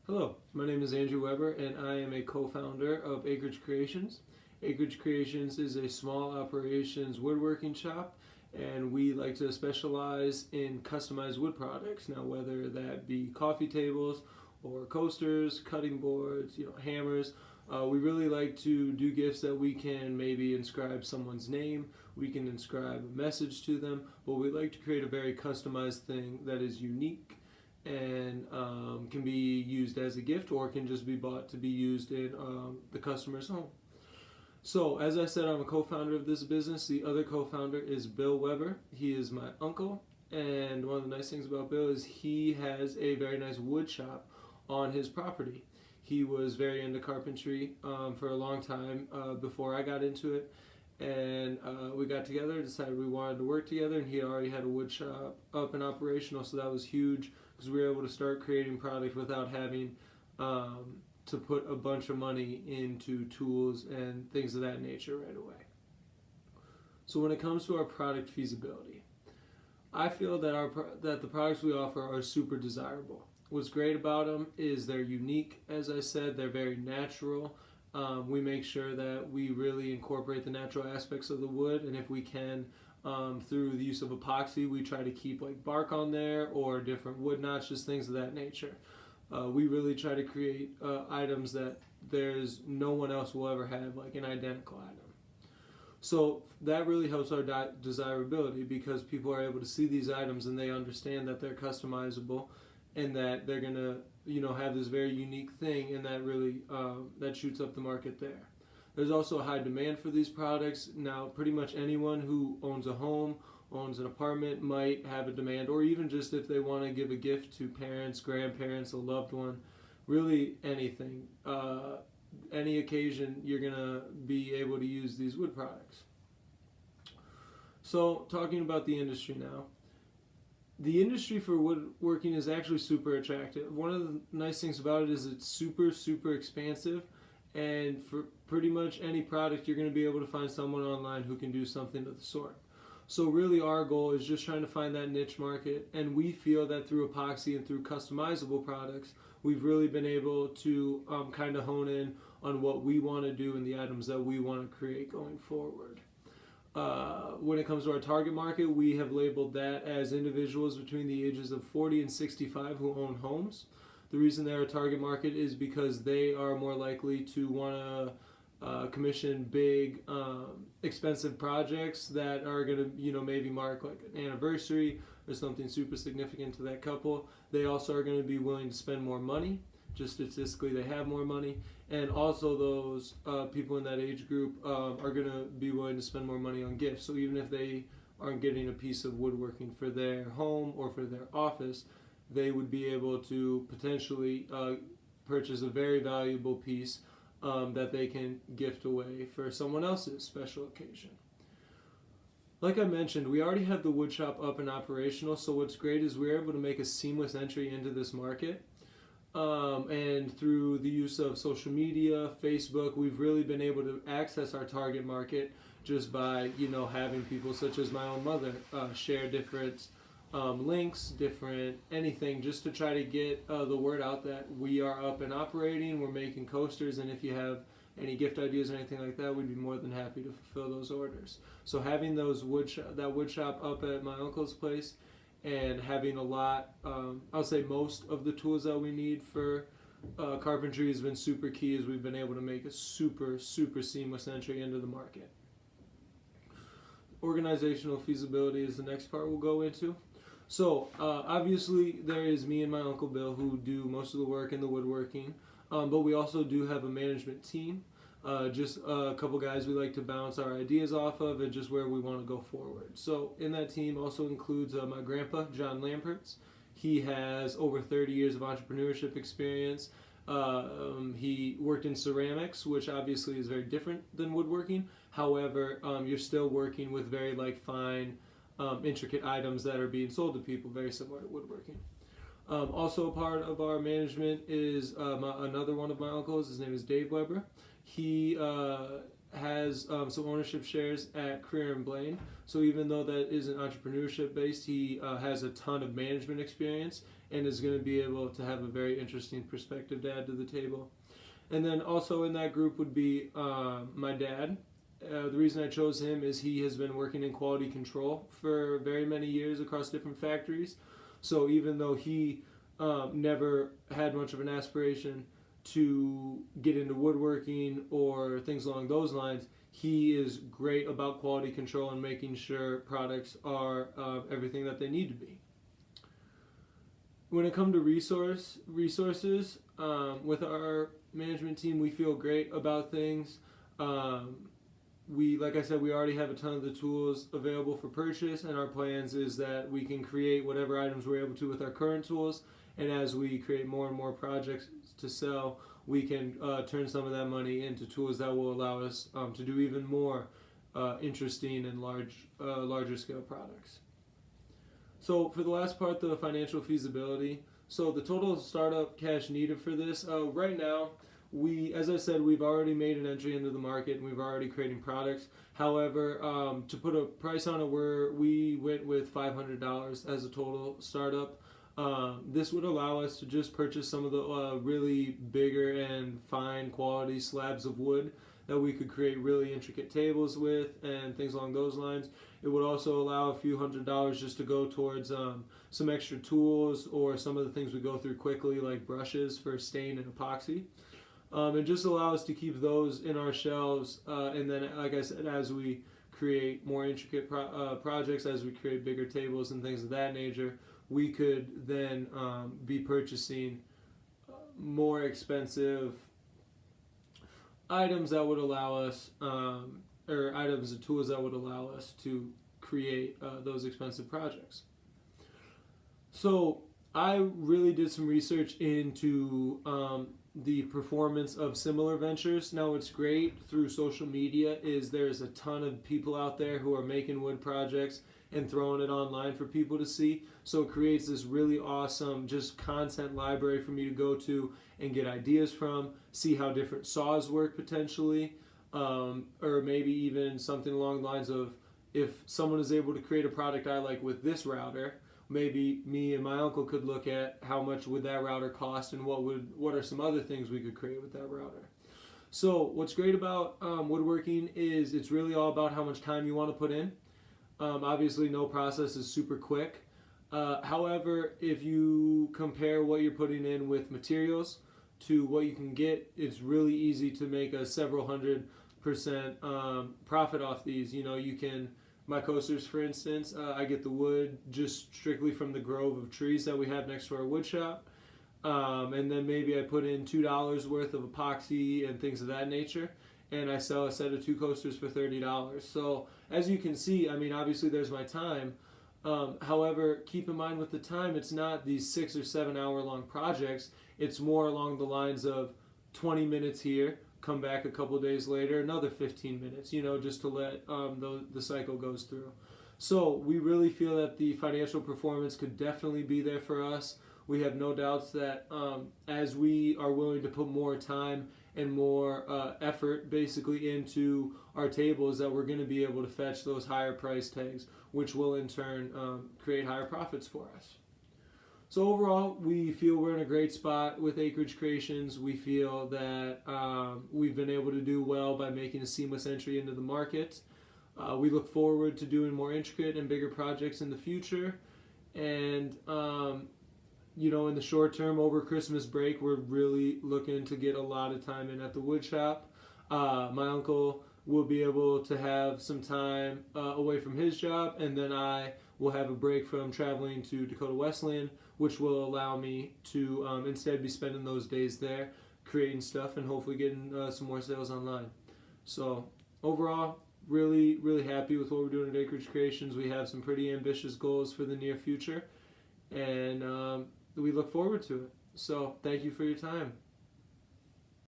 Hello, my name is Andrew Weber and I am a co-founder of Acreage Creations. Acreage Creations is a small operations woodworking shop and we like to specialize in customized wood products. Now whether that be coffee tables or coasters, cutting boards, hammers, we really like to do gifts that we can maybe inscribe someone's name, we can inscribe a message to them, but we like to create a very customized thing that is unique and can be used as a gift or can just be bought to be used in the customer's home. So, as I said, I'm a co-founder of this business. The other co-founder is Bill Weber. He is my uncle, and one of the nice things about Bill is he has a very nice wood shop on his property. He was very into carpentry for a long time before I got into it, and we got together, decided we wanted to work together, and he already had a wood shop up and operational, so that was huge because we were able to start creating product without having to put a bunch of money into tools and things of that nature right away. So when it comes to our product feasibility, I feel that the products we offer are super desirable. What's great about them is they're unique. As I said, they're very natural. We make sure that we really incorporate the natural aspects of the wood, and if we can, through the use of epoxy, we try to keep like bark on there or different wood notches, things of that nature. We really try to create items that there's no one else will ever have, like an identical item. So that really helps our desirability because people are able to see these items and they understand that they're customizable and that they're gonna have this very unique thing, and that really that shoots up the market there. There's also a high demand for these products. Now pretty much anyone who owns a home, owns an apartment might have a demand, or even just if they want to give a gift to parents, grandparents, a loved one, really anything, any occasion, you're gonna be able to use these wood products. So talking about the industry now, the industry for woodworking is actually super attractive. One of the nice things about it is it's super expansive, and for pretty much any product you're going to be able to find someone online who can do something of the sort. So really our goal is just trying to find that niche market, and we feel that through epoxy and through customizable products we've really been able to kind of hone in on what we want to do and the items that we want to create going forward. When it comes to our target market, we have labeled that as individuals between the ages of 40 and 65 who own homes. The reason they're a target market is because they are more likely to want to commission big, expensive projects that are going to, maybe mark like an anniversary or something super significant to that couple. They also are going to be willing to spend more money. Just statistically, they have more money, and also those people in that age group are going to be willing to spend more money on gifts. So even if they aren't getting a piece of woodworking for their home or for their office, they would be able to potentially purchase a very valuable piece that they can gift away for someone else's special occasion. Like I mentioned, we already have the wood shop up and operational, so what's great is we're able to make a seamless entry into this market. And through the use of social media, Facebook, we've really been able to access our target market just by, having people such as my own mother share different links, different anything, just to try to get the word out that we are up and operating, we're making coasters, and if you have any gift ideas or anything like that, we'd be more than happy to fulfill those orders. So having that wood shop up at my uncle's place and having a lot, I'll say most of the tools that we need for carpentry has been super key, as we've been able to make a super seamless entry into the market. Organizational feasibility is the next part we'll go into. So obviously there is me and my Uncle Bill who do most of the work in the woodworking, but we also do have a management team. Just a couple guys we like to bounce our ideas off of and just where we want to go forward. So in that team also includes my grandpa, John Lamperts. He has over 30 years of entrepreneurship experience. He worked in ceramics, which obviously is very different than woodworking. However, you're still working with very fine, intricate items that are being sold to people, very similar to woodworking. Also a part of our management is another one of my uncles. His name is Dave Weber. He has some ownership shares at Career and Blaine. So even though that isn't entrepreneurship based, he has a ton of management experience and is going to be able to have a very interesting perspective to add to the table. And then also in that group would be my dad. The reason I chose him is he has been working in quality control for very many years across different factories. So even though he never had much of an aspiration to get into woodworking or things along those lines, he is great about quality control and making sure products are everything that they need to be. When it comes to resources, with our management team, we feel great about things. Like I said, we already have a ton of the tools available for purchase, and our plans is that we can create whatever items we're able to with our current tools, and as we create more and more projects to sell, we can turn some of that money into tools that will allow us to do even more interesting and larger scale products. So for the last part, the financial feasibility. So the total startup cash needed for this, right now, as I said, we've already made an entry into the market and we've already creating products. However, to put a price on it, we went with $500 as a total startup. This would allow us to just purchase some of the really bigger and fine quality slabs of wood that we could create really intricate tables with and things along those lines. It would also allow a few $100s just to go towards some extra tools or some of the things we go through quickly, like brushes for stain and epoxy. And just allow us to keep those in our shelves, and then, like I said, as we create more intricate projects, as we create bigger tables and things of that nature, we could then be purchasing more expensive items that would allow us, or items and tools that would allow us to create those expensive projects. So I really did some research into the performance of similar ventures. Now what's great through social media is there's a ton of people out there who are making wood projects and throwing it online for people to see. So it creates this really awesome just content library for me to go to and get ideas from, see how different saws work potentially, or maybe even something along the lines of, if someone is able to create a product I like with this router, maybe me and my uncle could look at how much would that router cost and what are some other things we could create with that router. So what's great about woodworking is it's really all about how much time you want to put in. Obviously no process is super quick. However, if you compare what you're putting in with materials to what you can get, it's really easy to make a several 100% profit off these. You know, you can, my coasters for instance, I get the wood just strictly from the grove of trees that we have next to our wood shop. And then maybe I put in $2 worth of epoxy and things of that nature, and I sell a set of 2 coasters for $30. So as you can see, I mean, obviously there's my time. However, keep in mind with the time, it's not these 6 or 7 hour long projects. It's more along the lines of 20 minutes here, come back a couple days later, another 15 minutes, you know, just to let the cycle goes through. So we really feel that the financial performance could definitely be there for us. We have no doubts that as we are willing to put more time and more effort basically into our tables, that we're going to be able to fetch those higher price tags, which will in turn create higher profits for us. So overall, we feel we're in a great spot with Acreage Creations. We feel that we've been able to do well by making a seamless entry into the market. We look forward to doing more intricate and bigger projects in the future. And you know, in the short term, over Christmas break, we're really looking to get a lot of time in at the wood shop. My uncle will be able to have some time away from his job, and then I will have a break from traveling to Dakota Wesleyan, which will allow me to instead be spending those days there creating stuff and hopefully getting some more sales online. So overall, really, really happy with what we're doing at Acreage Creations. We have some pretty ambitious goals for the near future, and we look forward to it. So thank you for your time.